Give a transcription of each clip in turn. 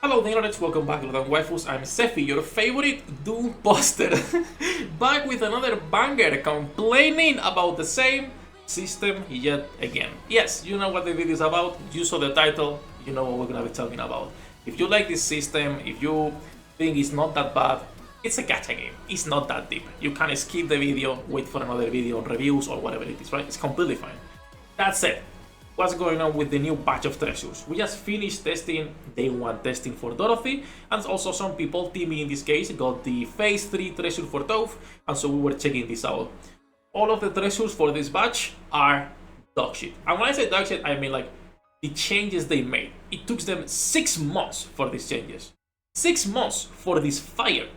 Hello internet, welcome back to the Waifus. I'm Sefhi, your favorite Doom poster, back with another banger complaining about the same system yet again. Yes, you know what the video is about, you saw the title, you know what we're gonna be talking about. If you like this system, if you think it's not that bad, it's a gacha game, it's not that deep. You can skip the video, wait for another video on reviews or whatever it is, right? It's completely fine. That said, what's going on with the new batch of treasures? We just finished testing, day 1 testing for Dorothy, and also some people, Timmy in this case, got the phase 3 treasure for Tove, and so we were checking this out. All of the treasures for this batch are dog shit. And when I say dog shit, I mean like the changes they made. It took them 6 months for these changes. 6 months for this fire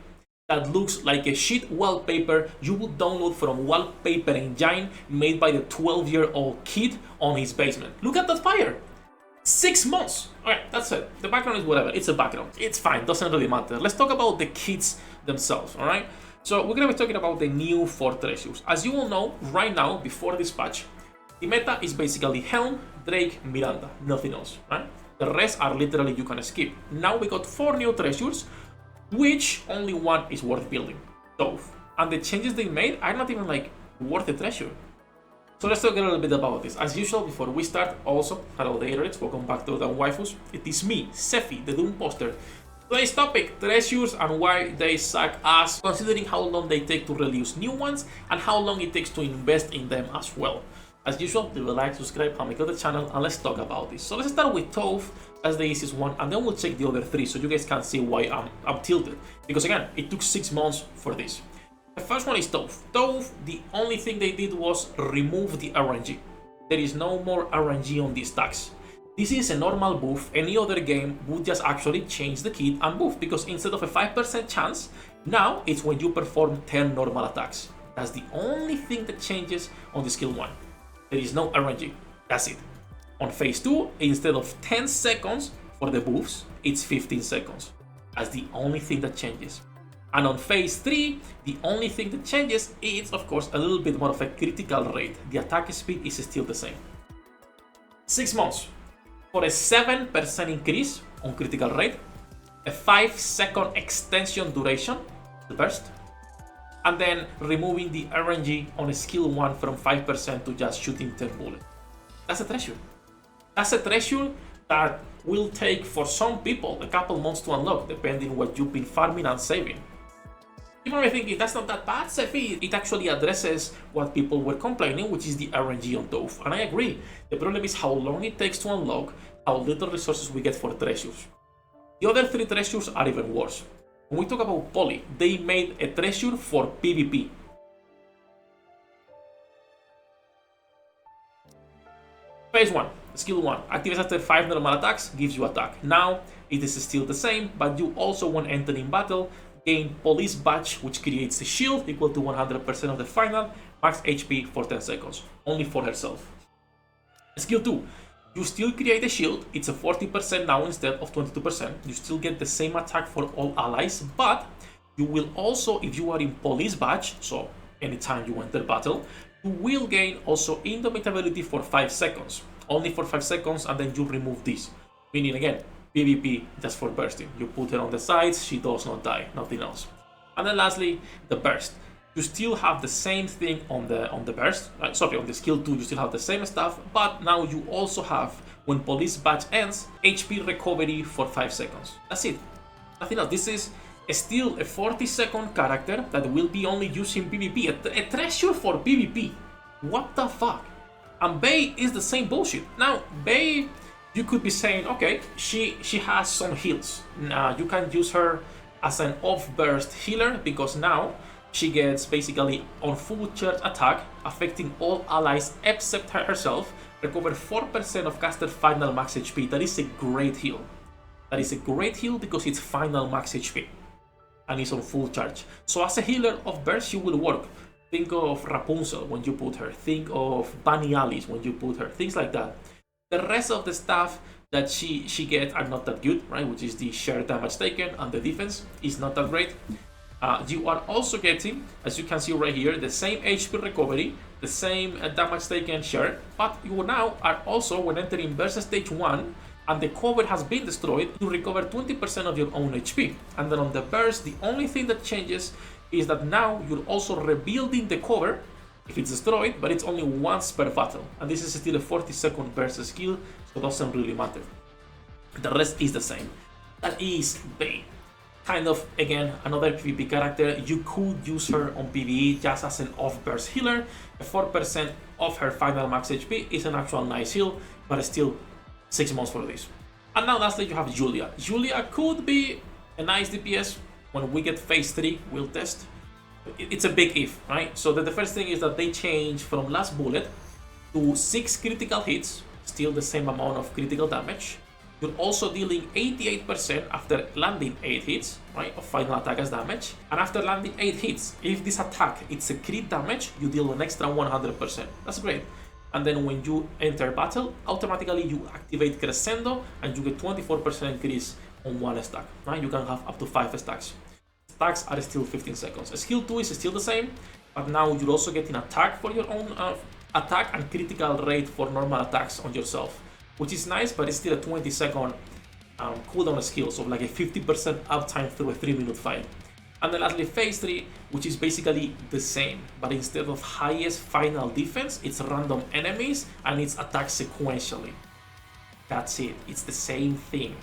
that looks like a shit wallpaper you would download from Wallpaper Engine made by the 12-year-old kid on his basement. Look at that fire! 6 months! Alright, that's it. The background is whatever, it's a background. It's fine, doesn't really matter. Let's talk about the kids themselves, alright? So we're gonna be talking about the new 4 treasures. As you all know, right now, before this patch, the meta is basically Helm, Drake, Miranda, nothing else, right? The rest are literally you can skip. Now we got 4 new treasures, which only one is worth building, Tove. And the changes they made are not even like worth a treasure. So let's talk a little bit about this. As usual, before we start, also, hello there, welcome back to the Waifus. It is me, Sefhi, the Doom poster. Today's topic, treasures and why they suck ass, considering how long they take to release new ones and how long it takes to invest in them as well. As usual, leave a like, subscribe, and make up the channel, and let's talk about this. So let's start with Tove as the easiest one, and then we'll check the other 3 so you guys can see why I'm tilted. Because again, it took 6 months for this. The first one is Tove. Tove, the only thing they did was remove the RNG. There is no more RNG on these stacks. This is a normal buff. Any other game would just actually change the kit and buff, because instead of a 5% chance, now it's when you perform 10 normal attacks. That's the only thing that changes on the skill 1. There is no RNG, that's it. On phase 2, instead of 10 seconds for the buffs, it's 15 seconds. That's the only thing that changes. And on phase 3, the only thing that changes is, of course, a little bit more of a critical rate. The attack speed is still the same. 6 months for a 7% increase on critical rate, a 5-second extension duration, the burst, and then removing the RNG on a skill 1 from 5% to just shooting 10 bullets. That's a treasure. That's a treasure that will take for some people a couple months to unlock, depending what you've been farming and saving. You might be thinking, that's not that bad, Sefhi. It actually addresses what people were complaining, which is the RNG on Tove. And I agree. The problem is how long it takes to unlock, how little resources we get for treasures. The other 3 treasures are even worse. When we talk about Poli, they made a treasure for PvP. Phase 1, skill 1, activates after 5 normal attacks, gives you attack. Now, it is still the same, but you also, when entering battle, gain Poli's badge, which creates a shield equal to 100% of the final, max HP for 10 seconds, only for herself. Skill 2, you still create a shield, it's a 40% now instead of 22%, you still get the same attack for all allies, but you will also, if you are in Poli's badge, so anytime you enter battle, you will gain also indomitability for 5 seconds, only for 5 seconds, and then you remove this, meaning again, PvP just for bursting. You put her on the sides, she does not die, nothing else. And then lastly, the burst. You still have the same thing on the burst, on the skill 2 you still have the same stuff, but now you also have, when Poli's badge ends, HP recovery for 5 seconds. That's it, nothing else. This is still a 40-second character that will be only used in PvP, a treasure for PvP. What the fuck? And Bay is the same bullshit. Now, Bay, you could be saying, okay, she has some heals. You can use her as an off-burst healer, because now she gets basically on full charge attack, affecting all allies except her herself, recover 4% of caster final max HP. That is a great heal. That is a great heal because it's final max HP. And it's on full charge. So as a healer of burst, she will work. Think of Rapunzel when you put her. Think of Bunny Alice when you put her. Things like that. The rest of the stuff that she gets are not that good, right? Which is the sheer damage taken, and the defense is not that great. You are also getting, as you can see right here, the same HP recovery, the same damage taken share, but you now are also, when entering versus stage 1, and the cover has been destroyed, you recover 20% of your own HP. And then on the burst, the only thing that changes is that now you're also rebuilding the cover if it's destroyed, but it's only once per battle. And this is still a 40-second burst skill, so it doesn't really matter. The rest is the same. That is Vayne. Kind of, again, another PvP character. You could use her on PvE just as an off-burst healer. A 4% of her final max HP is an actual nice heal, but still 6 months for this. And now lastly you have Julia. Julia could be a nice DPS. When we get phase 3, we'll test. It's a big if, right? So the first thing is that they change from last bullet to 6 critical hits, still the same amount of critical damage. You're also dealing 88% after landing 8 hits, right, of final attack as damage. And after landing 8 hits, if this attack it's a crit damage, you deal an extra 100%. That's great. And then when you enter battle, automatically you activate Crescendo and you get 24% increase on 1 stack, right? You can have up to 5 stacks. Stacks are still 15 seconds. Skill 2 is still the same, but now you're also getting attack for your own attack and critical rate for normal attacks on yourself, which is nice, but it's still a 20-second cooldown skill, so like a 50% uptime through a 3-minute fight. And then lastly, phase 3, which is basically the same, but instead of highest final defense, it's random enemies and it's attacked sequentially. That's it. It's the same thing.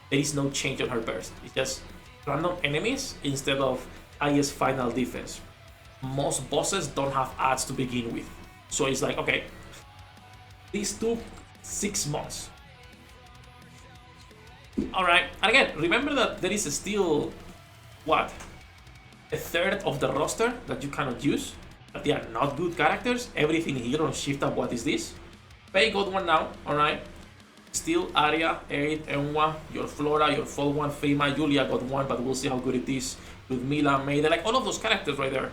There is no change on her burst. It's just random enemies instead of highest final defense. Most bosses don't have ads to begin with, so it's like, okay, these took 6 months. Alright, and again, remember that there is still, what, a third of the roster that you cannot use, that they are not good characters. Everything here on Shift Up, what is this? Faye got one now, alright. Still Arya, Aerith, Enwa, your Flora, your Fall one, Fema, Julia got one, but we'll see how good it is. With Mila, May, like all of those characters right there,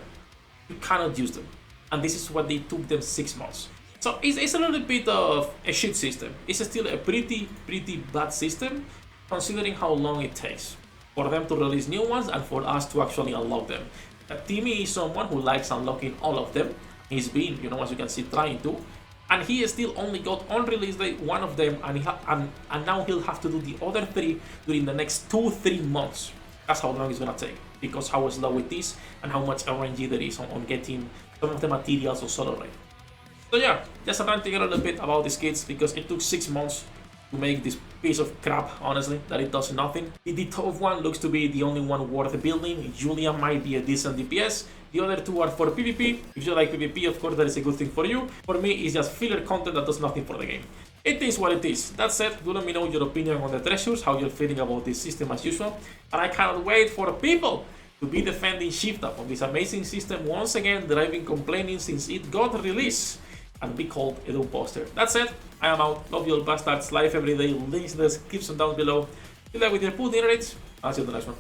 you cannot use them. And this is what they took them 6 months. So it's a little bit of a shit system. It's still a pretty bad system, considering how long it takes for them to release new ones and for us to actually unlock them. Timmy is someone who likes unlocking all of them. He's been, as you can see, trying to. And he still only got on release day 1 of them, and now he'll have to do the other 3 during the next 2-3 months. That's how long it's gonna take, because how slow it is and how much RNG there is on getting some of the materials of Solar Ray. So yeah, just ranting a little bit about these kids, because it took 6 months to make this piece of crap, honestly, that it does nothing. The Tove one looks to be the only one worth building. Julia might be a decent DPS. The other 2 are for PvP. If you like PvP, of course, that is a good thing for you. For me, it's just filler content that does nothing for the game. It is what it is. That said, do let me know your opinion on the treasures, how you're feeling about this system as usual. And I cannot wait for people to be defending Shift Up on this amazing system once again that I've been complaining since it got released, and be called a dope poster. That's it. I am out. Love you all bastards. Live every day. Links in the description down below. Good luck with your pudding rates. I'll see you in the next one.